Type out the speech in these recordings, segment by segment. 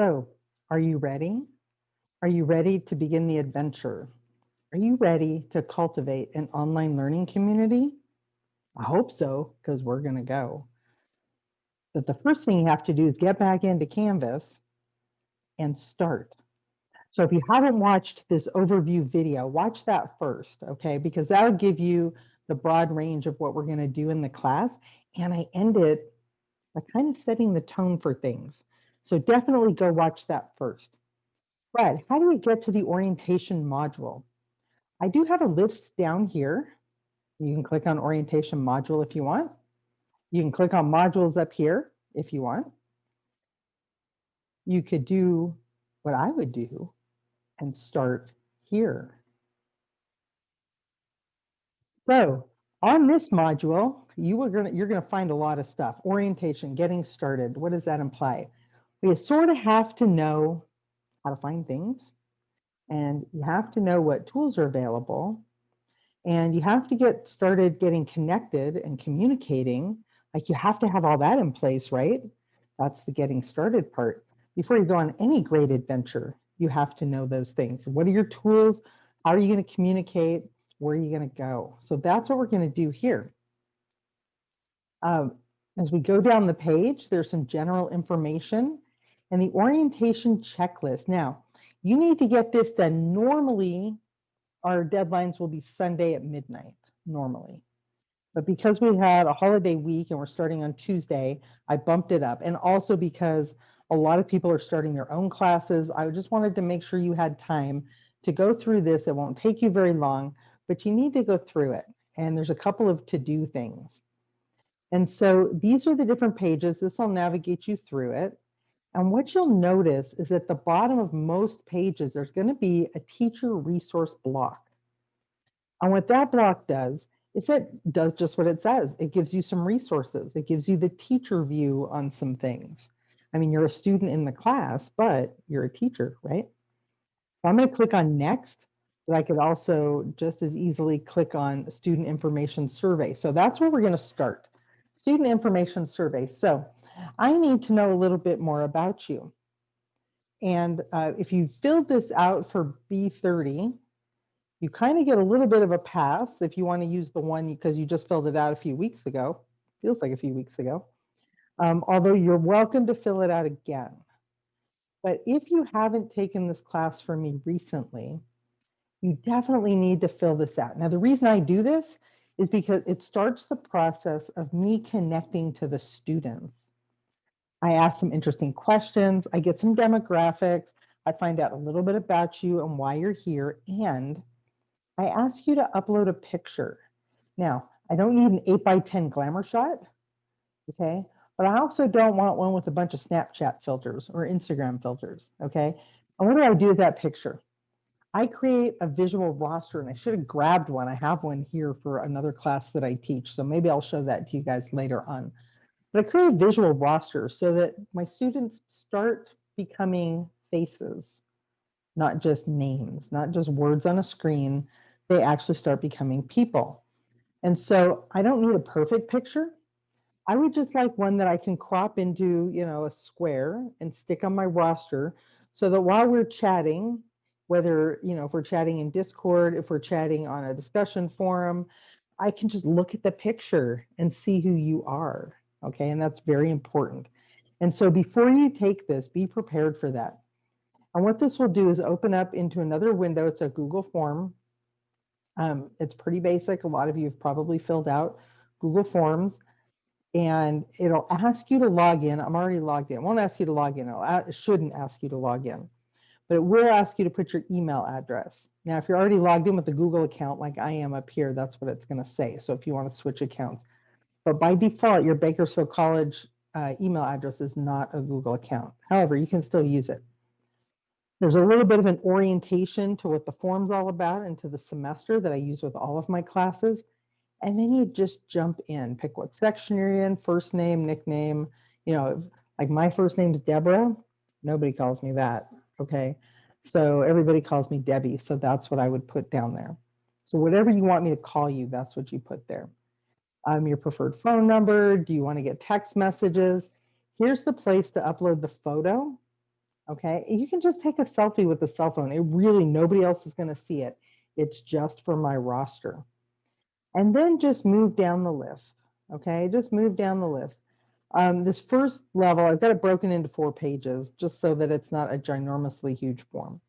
So, are you ready? Are you ready to begin the adventure? Are you ready to cultivate an online learning community? I hope so, because we're going to go. But the first thing you have to do is get back into Canvas and start. So if you haven't watched this overview video, watch that first, okay? Because that'll give you the broad range of what we're going to do in the class. And I end it by kind of setting the tone for things. So definitely go watch that first. But how do we get to the orientation module? I do have a list down here. You can click on orientation module if you want. You can click on modules up here if you want. You could do what I would do and start here. So on this module, you're gonna find a lot of stuff. Orientation, getting started. What does that imply? We sort of have to know how to find things, and you have to know what tools are available, and you have to get started getting connected and communicating. Like you have to have all that in place, right? That's the getting started part. Before you go on any great adventure, you have to know those things. What are your tools? How are you going to communicate? Where are you going to go? So that's what we're going to do here. As we go down the page, there's some general information and the orientation checklist. Now, you need to get this done. Normally, our deadlines will be Sunday at midnight, normally. But because we had a holiday week and we're starting on Tuesday, I bumped it up. And also because a lot of people are starting their own classes, I just wanted to make sure you had time to go through this. It won't take you very long, but you need to go through it. And there's a couple of to-do things. And so these are the different pages. This will navigate you through it. And what you'll notice is at the bottom of most pages, there's going to be a teacher resource block. And what that block does is it does just what it says. It gives you some resources. It gives you the teacher view on some things. I mean, you're a student in the class, but you're a teacher, right? So I'm going to click on next, but I could also just as easily click on student information survey. So that's where we're going to start. Student information survey. So I need to know a little bit more about you. And if you filled this out for B30, you kind of get a little bit of a pass if you want to use the one because you just filled it out a few weeks ago. Feels like a few weeks ago. Although you're welcome to fill it out again. But if you haven't taken this class from me recently, you definitely need to fill this out. Now, the reason I do this is because it starts the process of me connecting to the students. I ask some interesting questions. I get some demographics. I find out a little bit about you and why you're here. And I ask you to upload a picture. Now, I don't need an 8x10 glamour shot, okay? But I also don't want one with a bunch of Snapchat filters or Instagram filters, okay? And what do I do with that picture? I create a visual roster, and I should have grabbed one. I have one here for another class that I teach, so maybe I'll show that to you guys later on. But I create a visual roster so that my students start becoming faces, not just names, not just words on a screen. They actually start becoming people. And so I don't need a perfect picture. I would just like one that I can crop into, a square and stick on my roster so that while we're chatting, whether, if we're chatting in Discord, if we're chatting on a discussion forum, I can just look at the picture and see who you are, okay? And that's very important. And so before you take this, be prepared for that. And what this will do is open up into another window. It's a Google form. It's pretty basic. A lot of you have probably filled out Google Forms, and it'll ask you to log in. I'm already logged in. It won't ask you to log in. It shouldn't ask you to log in, but it will ask you to put your email address. Now, if you're already logged in with the Google account, like I am up here, that's what it's going to say. So if you want to switch accounts, but by default, your Bakersfield College email address is not a Google account. However, you can still use it. There's a little bit of an orientation to what the form's all about and to the semester that I use with all of my classes. And then you just jump in, pick what section you're in, first name, nickname. Like my first name's Deborah. Nobody calls me that, okay? So everybody calls me Debbie, so that's what I would put down there. So whatever you want me to call you, that's what you put there. Your preferred phone number. Do you want to get text messages? Here's the place to upload the photo. Okay, you can just take a selfie with a cell phone. It really, nobody else is going to see it. It's just for my roster. And then just move down the list. Okay, just move down the list. This first level, I've got it broken into 4 pages just so that it's not a ginormously huge form.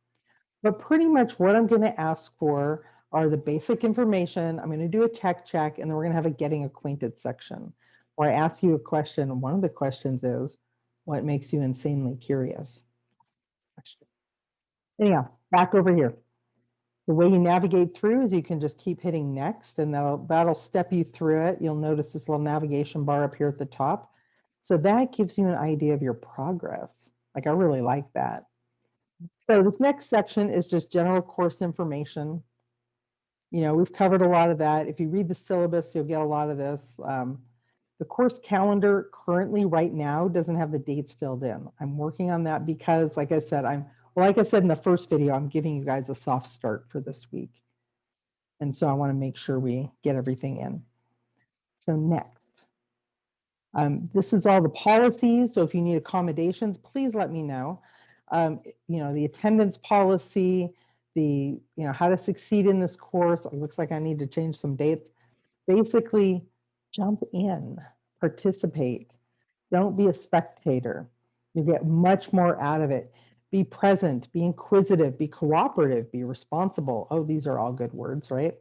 But pretty much what I'm going to ask for are the basic information. I'm going to do a tech check, and then we're going to have a getting acquainted section where I ask you a question. One of the questions is, what makes you insanely curious? Anyhow, back over here. The way you navigate through is you can just keep hitting next, and that'll step you through it. You'll notice this little navigation bar up here at the top. So that gives you an idea of your progress. Like, I really like that. So this next section is just general course information. You know, we've covered a lot of that. If you read the syllabus, you'll get a lot of this. The course calendar currently right now doesn't have the dates filled in. I'm working on that because, like I said, like I said in the first video, I'm giving you guys a soft start for this week. And so I want to make sure we get everything in. So next, this is all the policies. So if you need accommodations, please let me know. You know, the attendance policy, how to succeed in this course. It looks like I need to change some dates. Basically, jump in, participate. Don't be a spectator. You get much more out of it. Be present, be inquisitive, be cooperative, be responsible. Oh, these are all good words, right?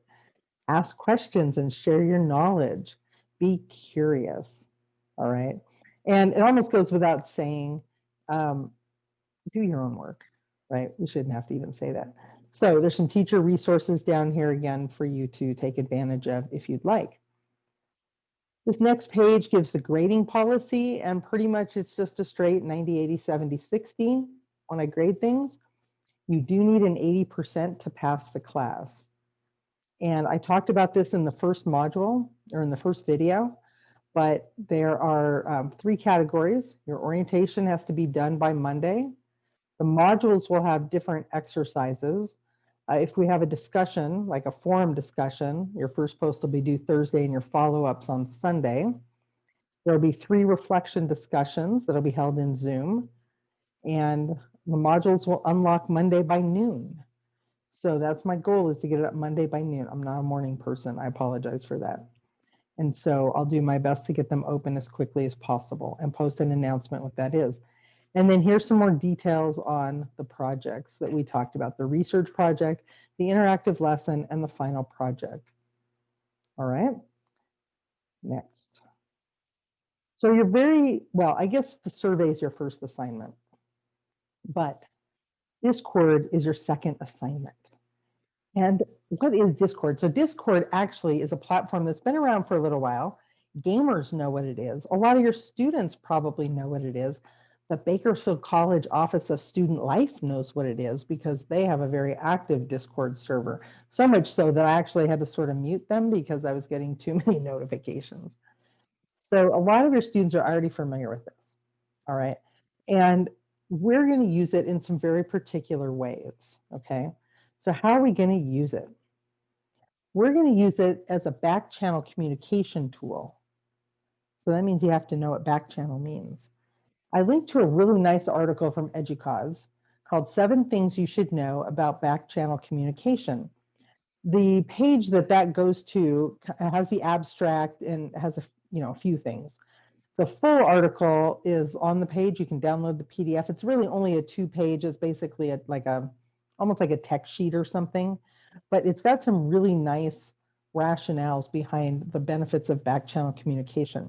Ask questions and share your knowledge. Be curious, all right? And it almost goes without saying, do your own work, right? We shouldn't have to even say that. So there's some teacher resources down here again for you to take advantage of if you'd like. This next page gives the grading policy, and pretty much it's just a straight 90, 80, 70, 60 when I grade things. You do need an 80% to pass the class. And I talked about this in the first module or in the first video, but there are 3 categories. Your orientation has to be done by Monday. The modules will have different exercises. If we have a discussion, like a forum discussion, your first post will be due Thursday and your follow-ups on Sunday. There'll be 3 reflection discussions that'll be held in Zoom, and the modules will unlock Monday by noon. So that's my goal, is to get it up Monday by noon. I'm not a morning person. I apologize for that. And so I'll do my best to get them open as quickly as possible and post an announcement what that is. And then here's some more details on the projects that we talked about: the research project, the interactive lesson, and the final project. All right, next. So you're well, I guess the survey is your first assignment, but Discord is your second assignment. And what is Discord? So Discord actually is a platform that's been around for a little while. Gamers know what it is. A lot of your students probably know what it is. The Bakersfield College Office of Student Life knows what it is because they have a very active Discord server. So much so that I actually had to sort of mute them because I was getting too many notifications. So a lot of your students are already familiar with this. All right. And we're going to use it in some very particular ways. Okay. So how are we going to use it? We're going to use it as a back channel communication tool. So that means you have to know what back channel means. I linked to a really nice article from EDUC called 7 Things You Should Know About Back Channel Communication. The page that goes to has the abstract and has a few things. The full article is on the page. You can download the PDF. It's really only a 2-page. It's basically almost like a tech sheet or something, but it's got some really nice rationales behind the benefits of back channel communication.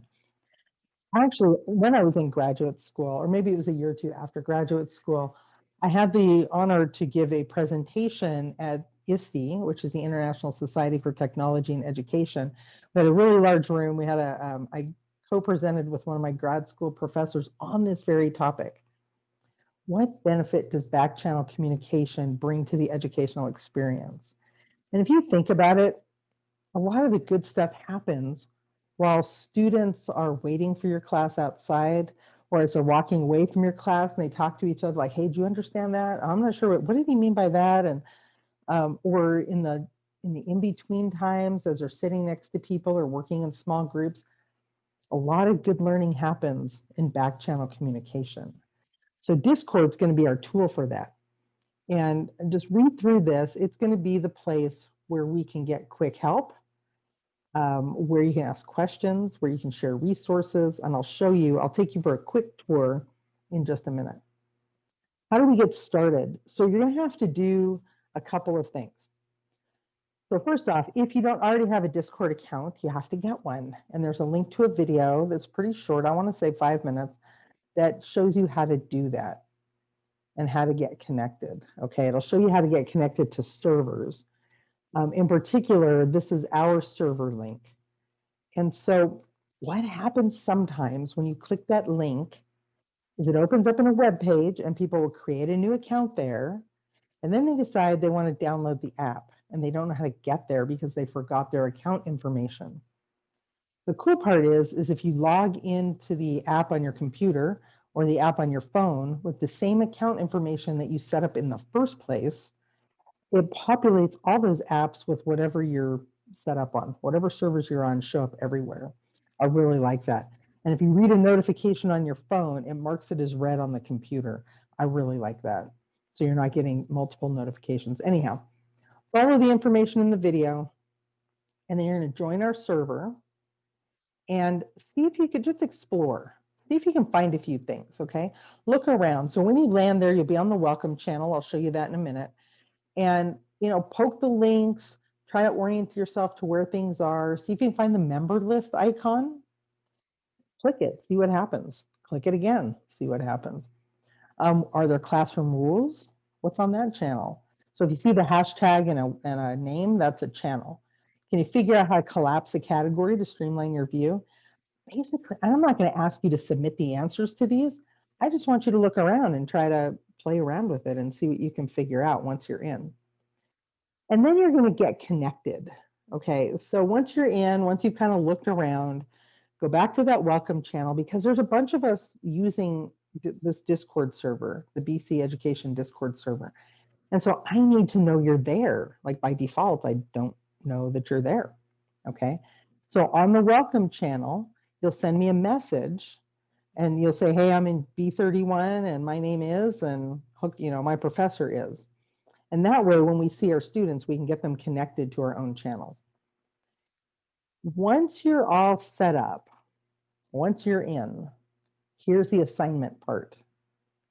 Actually, when I was in graduate school, or maybe it was a year or 2 after graduate school, I had the honor to give a presentation at ISTE, which is the International Society for Technology and Education. We had a really large room. We had I co-presented with one of my grad school professors on this very topic. What benefit does back channel communication bring to the educational experience? And if you think about it, a lot of the good stuff happens while students are waiting for your class outside, or as they're walking away from your class and they talk to each other like, hey, do you understand that? I'm not sure, what did he mean by that? And or in the in-between times as they're sitting next to people or working in small groups, a lot of good learning happens in back channel communication. So Discord's going to be our tool for that. And just read through this. It's going to be the place where we can get quick help, where you can ask questions, where you can share resources. And I'll take you for a quick tour in just a minute. How do we get started? So you're going to have to do a couple of things. So first off, if you don't already have a Discord account, you have to get one. And there's a link to a video that's pretty short, I want to say 5 minutes, that shows you how to do that and how to get connected. Okay, it'll show you how to get connected to servers. In particular, this is our server link. And so what happens sometimes when you click that link is it opens up in a web page and people will create a new account there. And then they decide they want to download the app and they don't know how to get there because they forgot their account information. The cool part is if you log into the app on your computer or the app on your phone with the same account information that you set up in the first place, it populates all those apps with whatever you're set up on, whatever servers you're on show up everywhere. I really like that. And if you read a notification on your phone, it marks it as read on the computer. I really like that. So you're not getting multiple notifications. Anyhow, follow the information in the video, and then you're going to join our server and see if you could just explore. See if you can find a few things, okay? Look around. So when you land there, you'll be on the welcome channel. I'll show you that in a minute. And, poke the links, try to orient yourself to where things are. See if you can find the member list icon. Click it, see what happens. Click it again, see what happens. Are there classroom rules? What's on that channel? So if you see the hashtag and a name, that's a channel. Can you figure out how to collapse a category to streamline your view? Basically, I'm not going to ask you to submit the answers to these. I just want you to look around and try to play around with it and see what you can figure out once you're in. And then you're going to get connected. Okay, so once you're in, once you've kind of looked around, go back to that welcome channel because there's a bunch of us using this Discord server, the BC Education Discord server. And so I need to know you're there. Like by default, I don't know that you're there. Okay, so on the welcome channel, you'll send me a message and you'll say, hey, I'm in B31 and my name is, and my professor is. And that way, when we see our students, we can get them connected to our own channels. Once you're all set up, once you're in, here's the assignment part.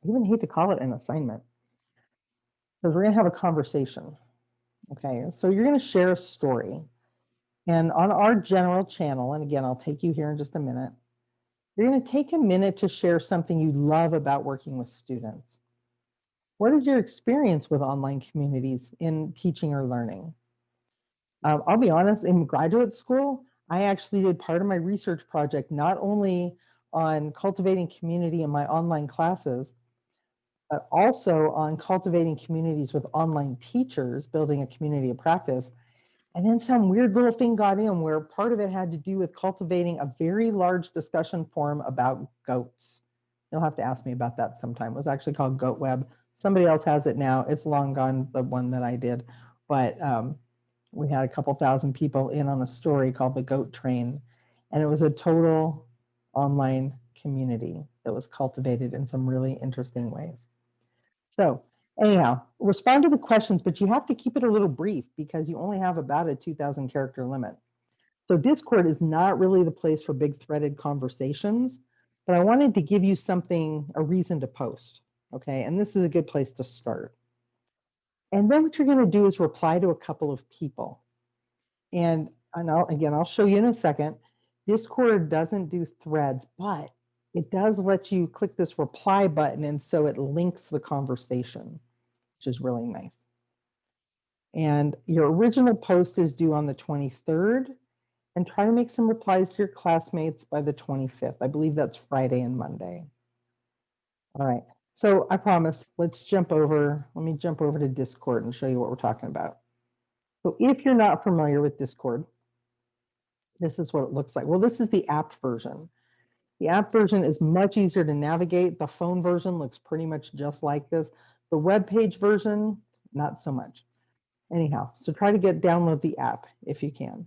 I even hate to call it an assignment because we're going to have a conversation. Okay, so you're going to share a story. And on our general channel, and again, I'll take you here in just a minute, you're going to take a minute to share something you love about working with students. What is your experience with online communities in teaching or learning? I'll be honest, in graduate school, I actually did part of my research project not only on cultivating community in my online classes, but also on cultivating communities with online teachers, building a community of practice. And then some weird little thing got in where part of it had to do with cultivating a very large discussion forum about goats. You'll have to ask me about that sometime. It was actually called Goat Web. Somebody else has it now. It's long gone, the one that I did. But we had a couple thousand people in on a story called The Goat Train. And it was a total online community that was cultivated in some really interesting ways. So anyhow, respond to the questions, but you have to keep it a little brief because you only have about a 2,000 character limit. So Discord is not really the place for big threaded conversations, but I wanted to give you something, a reason to post, okay? And this is a good place to start. And then what you're gonna do is reply to a couple of people. And I'll show you in a second. Discord doesn't do threads, but it does let you click this reply button, and so it links the conversation, which is really nice. And your original post is due on the 23rd, and try to make some replies to your classmates by the 25th. I believe that's Friday and Monday. All right, so I promise, let me jump over to Discord and show you what we're talking about. So if you're not familiar with Discord, this is what it looks like. Well, this is the app version. The app version is much easier to navigate. The phone version looks pretty much just like this. The web page version, not so much. Anyhow, so try to download the app if you can.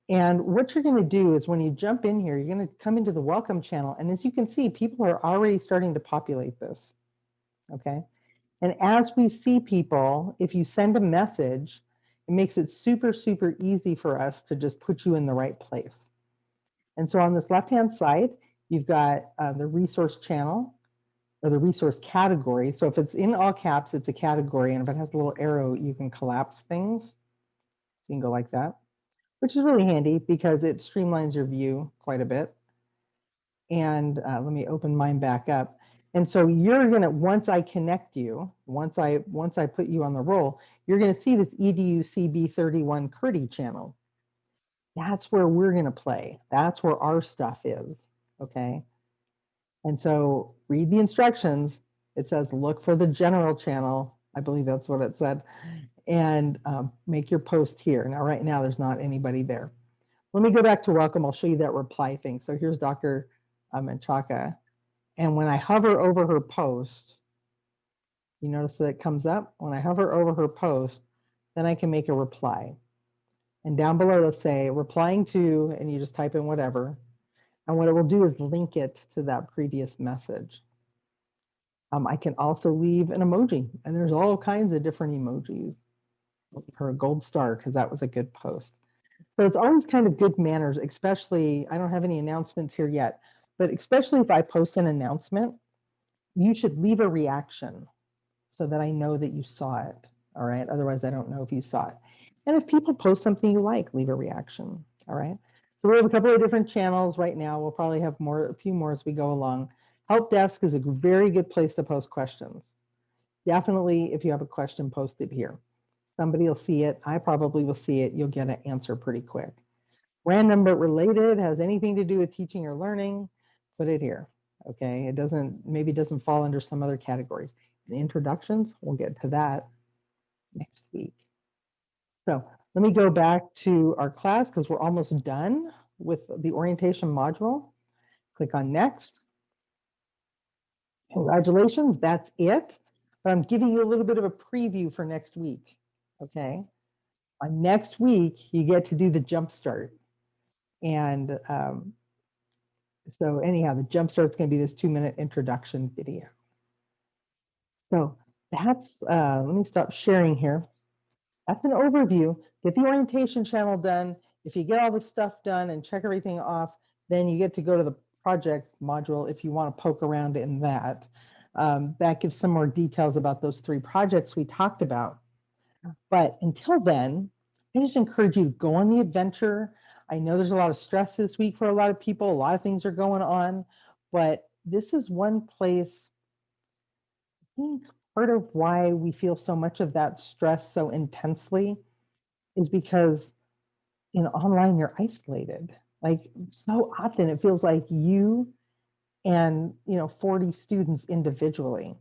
And what you're going to do is when you jump in here, you're going to come into the welcome channel. And as you can see, people are already starting to populate this. okay? And as we see people, if you send a message, it makes it super, super easy for us to just put you in the right place. And so on this left-hand side, you've got the resource channel or the resource category. So if it's in all caps, it's a category. And if it has a little arrow, you can collapse things. You can go like that, which is really handy because it streamlines your view quite a bit. And let me open mine back up. And so you're gonna, once I connect you, once I put you on the roll, you're gonna see this EDUC B31 CRDI channel. That's where we're gonna play. That's where our stuff is, okay? And so read the instructions. It says, look for the general channel. I believe that's what it said. And make your post here. Now, right now, there's not anybody there. Let me go back to welcome. I'll show you that reply thing. So here's Dr. Menchaca. And when I hover over her post, you notice that it comes up. When I hover over her post, then I can make a reply. And down below, let's say replying to, and you just type in whatever. And what it will do is link it to that previous message. I can also leave an emoji, and there's all kinds of different emojis. For a gold star, because that was a good post. So it's always kind of good manners, especially, I don't have any announcements here yet, but especially if I post an announcement, you should leave a reaction so that I know that you saw it, all right? Otherwise, I don't know if you saw it. And if people post something you like, leave a reaction, all right? So we have a couple of different channels right now. We'll probably have a few more as we go along. Help desk is a very good place to post questions. Definitely, if you have a question, post it here. Somebody will see it. I probably will see it. You'll get an answer pretty quick. Random but related, has anything to do with teaching or learning, put it here. Okay, it doesn't, maybe doesn't fall under some other categories. And introductions, we'll get to that next week. So let me go back to our class because we're almost done with the orientation module. Click on next. Congratulations, that's it. But I'm giving you a little bit of a preview for next week. Okay. On next week, you get to do the jump start. And so anyhow, the jump start's going to be this 2-minute introduction video. So that's, let me stop sharing here. That's an overview. Get the orientation channel done. If you get all the stuff done and check everything off, then you get to go to the project module if you want to poke around in that. That gives some more details about those 3 projects we talked about. But until then, I just encourage you to go on the adventure. I know there's a lot of stress this week for a lot of people. A lot of things are going on, but this is one place, I think part of why we feel so much of that stress so intensely is because in online you're isolated. Like so often it feels like you and 40 students individually.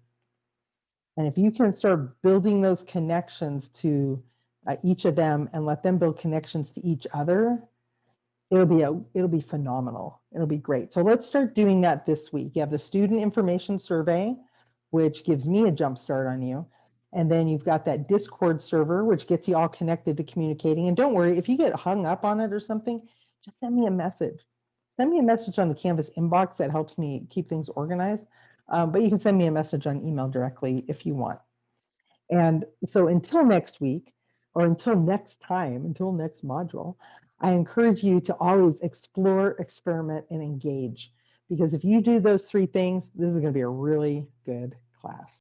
And if you can start building those connections to each of them and let them build connections to each other, it'll be phenomenal. It'll be great. So let's start doing that this week. You have the student information survey, which gives me a jump start on you. And then you've got that Discord server, which gets you all connected to communicating. And don't worry, if you get hung up on it or something, just send me a message. Send me a message on the Canvas inbox. That helps me keep things organized. But you can send me a message on email directly if you want. And so until next week, or until next time, until next module, I encourage you to always explore, experiment, and engage. Because if you do those 3 things, this is going to be a really good class.